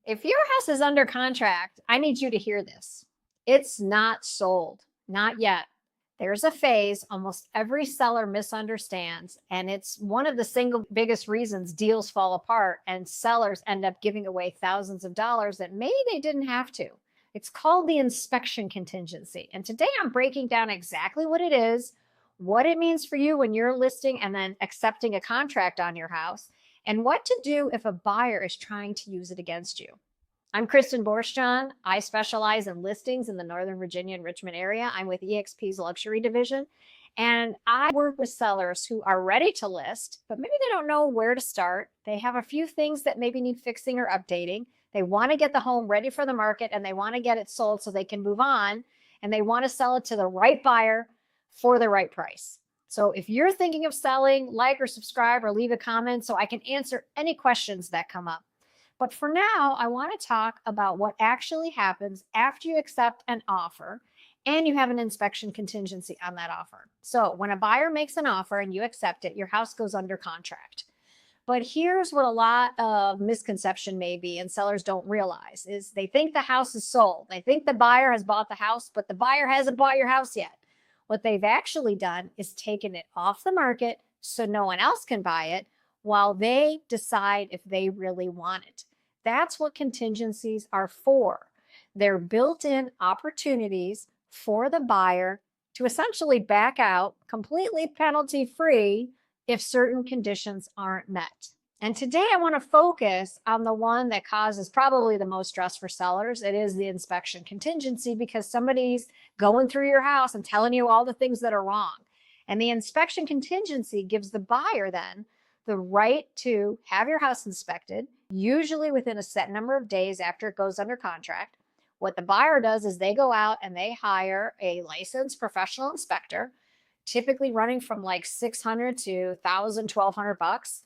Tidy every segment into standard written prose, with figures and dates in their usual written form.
If your house is under contract, I need you to hear this. It's not sold, not yet. There's a phase almost every seller misunderstands, and it's one of the single biggest reasons deals fall apart and sellers end up giving away thousands of dollars that maybe they didn't have to. It's called the inspection contingency. And today I'm breaking down exactly what it is, what it means for you when you're listing and then accepting a contract on your house, and what to do if a buyer is trying to use it against you. I'm Kristin Borostyan. I specialize in listings in the Northern Virginia and Richmond area. I'm with eXp's luxury division, and I work with sellers who are ready to list, but maybe they don't know where to start. They have a few things that maybe need fixing or updating. They want to get the home ready for the market, and they want to get it sold so they can move on, and they want to sell it to the right buyer for the right price. So if you're thinking of selling, like or subscribe or leave a comment so I can answer any questions that come up. But for now, I want to talk about what actually happens after you accept an offer and you have an inspection contingency on that offer. So when a buyer makes an offer and you accept it, your house goes under contract. But here's what a lot of misconception may be and sellers don't realize is they think the house is sold. They think the buyer has bought the house, but the buyer hasn't bought your house yet. What they've actually done is taken it off the market so no one else can buy it while they decide if they really want it. That's what contingencies are for. They're built-in opportunities for the buyer to essentially back out completely penalty-free if certain conditions aren't met. And today I want to focus on the one that causes probably the most stress for sellers. It is the inspection contingency because somebody's going through your house and telling you all the things that are wrong. And the inspection contingency gives the buyer then the right to have your house inspected, usually within a set number of days after it goes under contract. What the buyer does is they go out and they hire a licensed professional inspector, typically running from like $600 to $1,000, $1,200.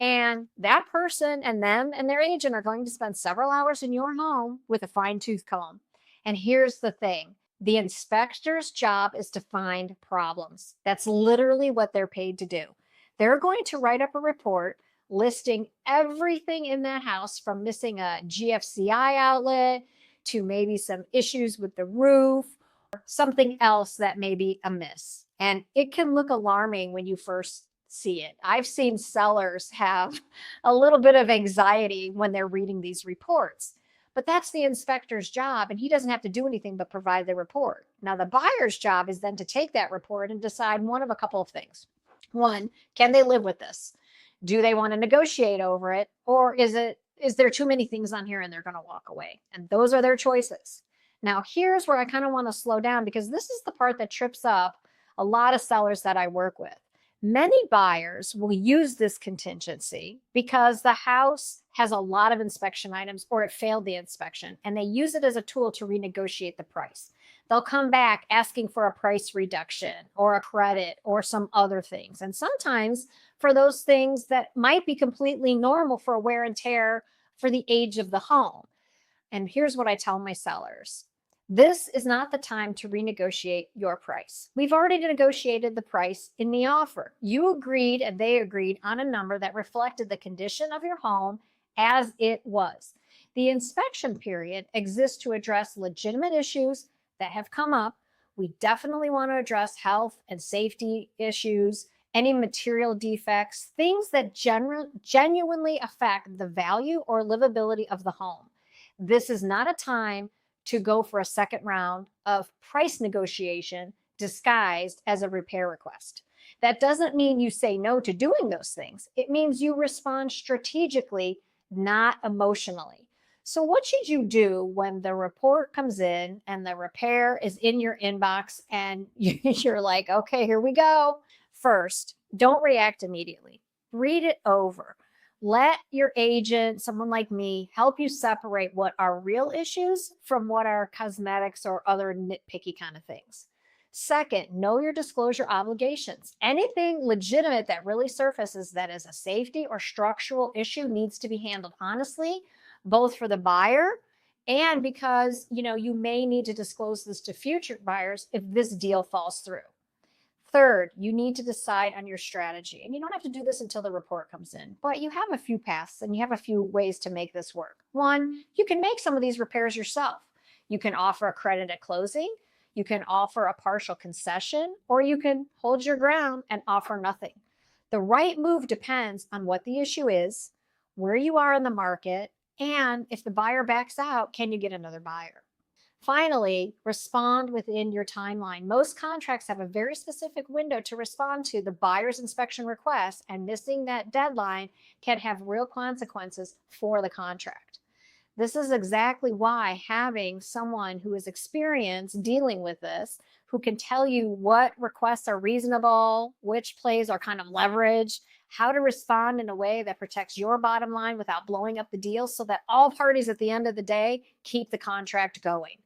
And that person and them and their agent are going to spend several hours in your home with a fine-tooth comb. And here's the thing. The inspector's job is to find problems. That's literally what they're paid to do. They're going to write up a report listing everything in that house from missing a GFCI outlet to maybe some issues with the roof or something else that may be amiss. And it can look alarming when you first see it. I've seen sellers have a little bit of anxiety when they're reading these reports. But that's the inspector's job, and he doesn't have to do anything but provide the report. Now, the buyer's job is then to take that report and decide one of a couple of things. One, can they live with this? Do they want to negotiate over it? Or is there too many things on here and they're going to walk away? And those are their choices. Now, here's where I kind of want to slow down because this is the part that trips up a lot of sellers that I work with. Many buyers will use this contingency because the house has a lot of inspection items or it failed the inspection, and they use it as a tool to renegotiate the price. They'll come back asking for a price reduction or a credit or some other things. And sometimes for those things that might be completely normal for wear and tear for the age of the home. And here's what I tell my sellers. This is not the time to renegotiate your price. We've already negotiated the price in the offer. You agreed and they agreed on a number that reflected the condition of your home as it was. The inspection period exists to address legitimate issues that have come up. We definitely want to address health and safety issues, any material defects, things that genuinely affect the value or livability of the home. This is not a time to go for a second round of price negotiation disguised as a repair request. That doesn't mean you say no to doing those things. It means you respond strategically, not emotionally. So what should you do when the report comes in and the repair is in your inbox and you're like, okay, here we go? First, don't react immediately. Read it over. Let your agent, someone like me, help you separate what are real issues from what are cosmetics or other nitpicky kind of things. Second, know your disclosure obligations. Anything legitimate that really surfaces that is a safety or structural issue needs to be handled honestly, both for the buyer and because you may need to disclose this to future buyers if this deal falls through. Third, you need to decide on your strategy. And you don't have to do this until the report comes in, but you have a few paths and you have a few ways to make this work. One, you can make some of these repairs yourself. You can offer a credit at closing, you can offer a partial concession, or you can hold your ground and offer nothing. The right move depends on what the issue is, where you are in the market, and if the buyer backs out, can you get another buyer? Finally, respond within your timeline. Most contracts have a very specific window to respond to the buyer's inspection request, and missing that deadline can have real consequences for the contract. This is exactly why having someone who is experienced dealing with this, who can tell you what requests are reasonable, which plays are kind of leverage, how to respond in a way that protects your bottom line without blowing up the deal so that all parties at the end of the day keep the contract going.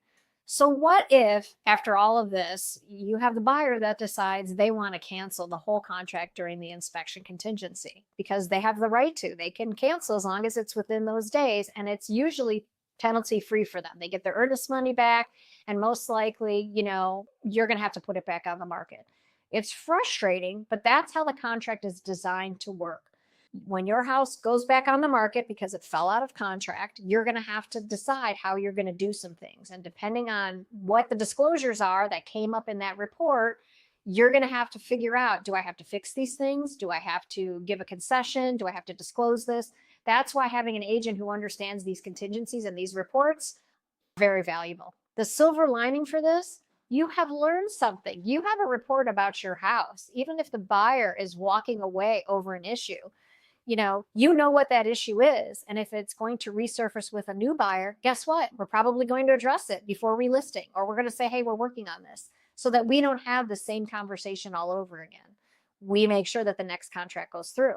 So what if, after all of this, you have the buyer that decides they want to cancel the whole contract during the inspection contingency? Because they have the right to. They can cancel as long as it's within those days, and it's usually penalty free for them. They get their earnest money back, and most likely, you're going to have to put it back on the market. It's frustrating, but that's how the contract is designed to work. When your house goes back on the market because it fell out of contract, you're going to have to decide how you're going to do some things. And depending on what the disclosures are that came up in that report, you're going to have to figure out, do I have to fix these things? Do I have to give a concession? Do I have to disclose this? That's why having an agent who understands these contingencies and these reports is very valuable. The silver lining for this, you have learned something. You have a report about your house. Even if the buyer is walking away over an issue, you know what that issue is. And if it's going to resurface with a new buyer, guess what? We're probably going to address it before relisting, or we're going to say, hey, we're working on this, so that we don't have the same conversation all over again. We make sure that the next contract goes through.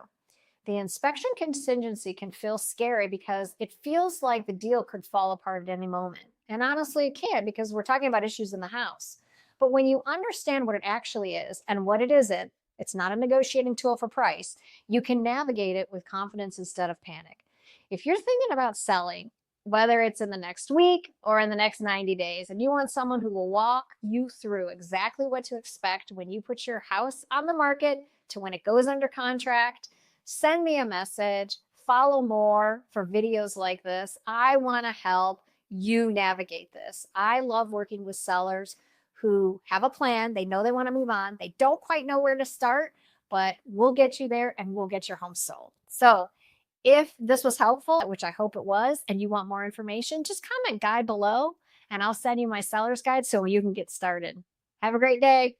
The inspection contingency can feel scary because it feels like the deal could fall apart at any moment. And honestly, it can, because we're talking about issues in the house. But when you understand what it actually is and what it isn't, it's not a negotiating tool for price. You can navigate it with confidence instead of panic. If you're thinking about selling, whether it's in the next week or in the next 90 days, and you want someone who will walk you through exactly what to expect when you put your house on the market to when it goes under contract, send me a message. Follow more for videos like this. I want to help you navigate this. I love working with sellers who have a plan. They know they want to move on. They don't quite know where to start, but we'll get you there and we'll get your home sold. So if this was helpful, which I hope it was, and you want more information, just comment guide below and I'll send you my seller's guide so you can get started. Have a great day.